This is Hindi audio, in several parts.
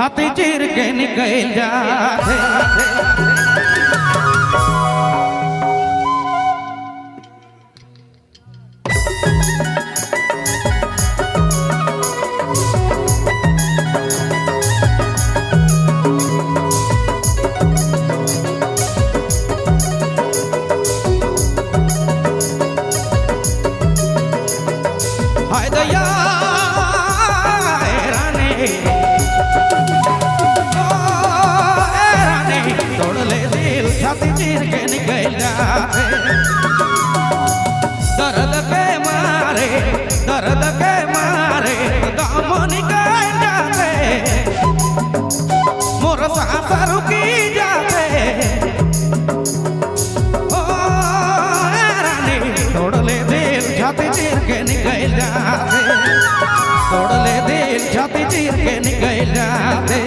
छाती चीर के निकल जाते। हाय दया रानी तोड़ ले दिल छाती चीर के निकल जाते। दर्द के मारे दाम निकल जाते। मोर सांस रुकी जाते। ओ रानी तोड़ ले दिल छाती चीर के निकल जाते। तोड़ ले दिल छाती चीर के निकल जाते।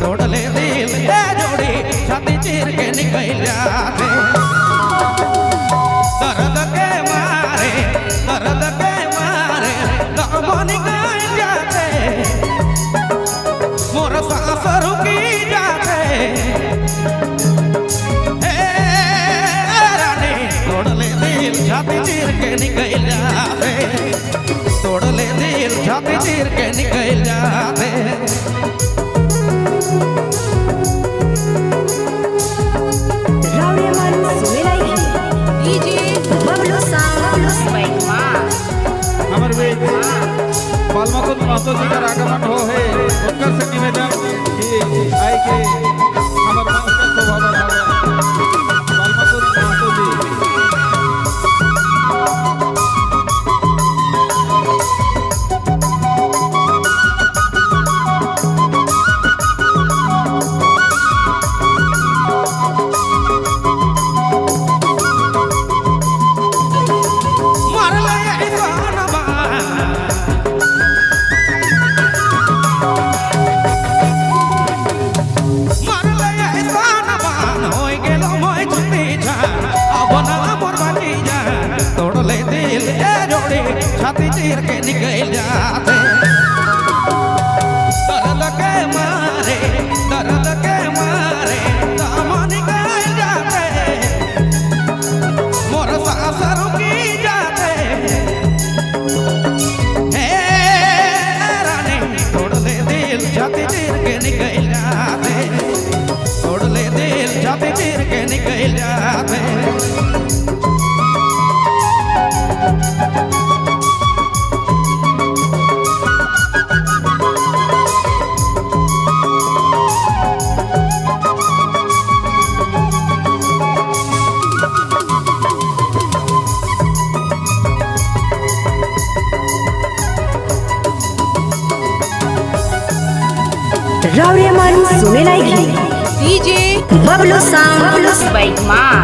तोड़ ले दिल जोड़ी छाती चीर के निकल जाते। दर्द के मारे दाम निकल जाते। मोर सांस रुकी जाते। रानी तोड़ ले दिल छाती चीर के निकल जाते। तोड़ ले दिल छाती चीर के निकल जाते। बालमुकुंद महतो जी का आगमन हो है उत्कर से निवेदन कि आए के हमर मंच के शोभा बढ़ावे बालमुकुंद महतो जी। छाती चीर के निकल जाते। दर्द के मारे दाम निकल जाते। मोर सांस रुकी जाते। रानी तोड़ ले दिल छाती चीर के निकल जाते। तोड़ ले दिल छाती चीर के निकल जाते। रावरे मन सुने लायक डीजे बबलू साउंड बाइक मां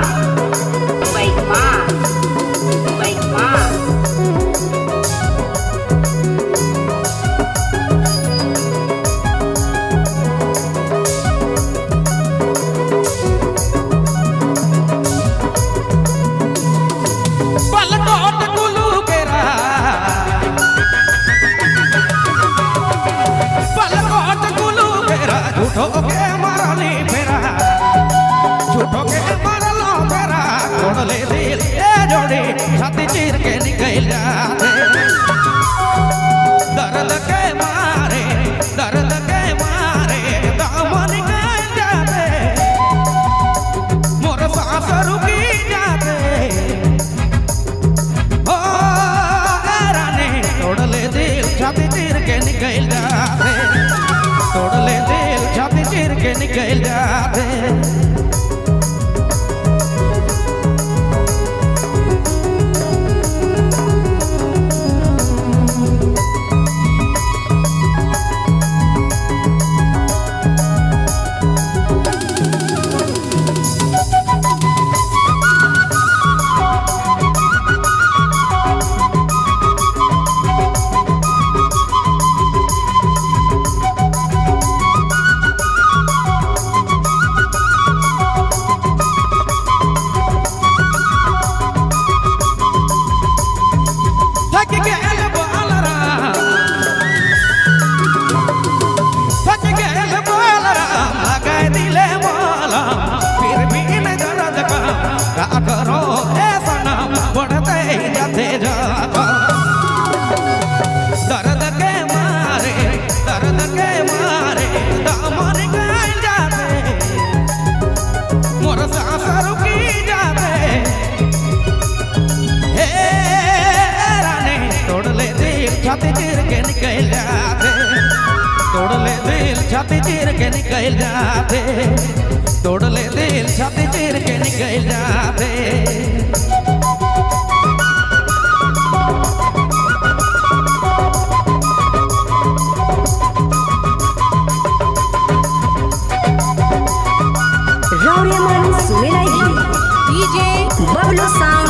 झूठो के मारली फेरा तोड़ ले दिल जोड़ी छाती चीर के निकल जाते। दर्द के मारे दाम निकल जाते। मोर सांस रुकी जाते। ओ रानी तोड़ ले दिल छाती चीर के निकल जाते। तोड़ ले दिल छाती चीर के निकल जाते। निकल जाते तोड़ ले दिल छाती चीर के निकल जाते रौरे मन सुने लागी डीजे बबलू साउंड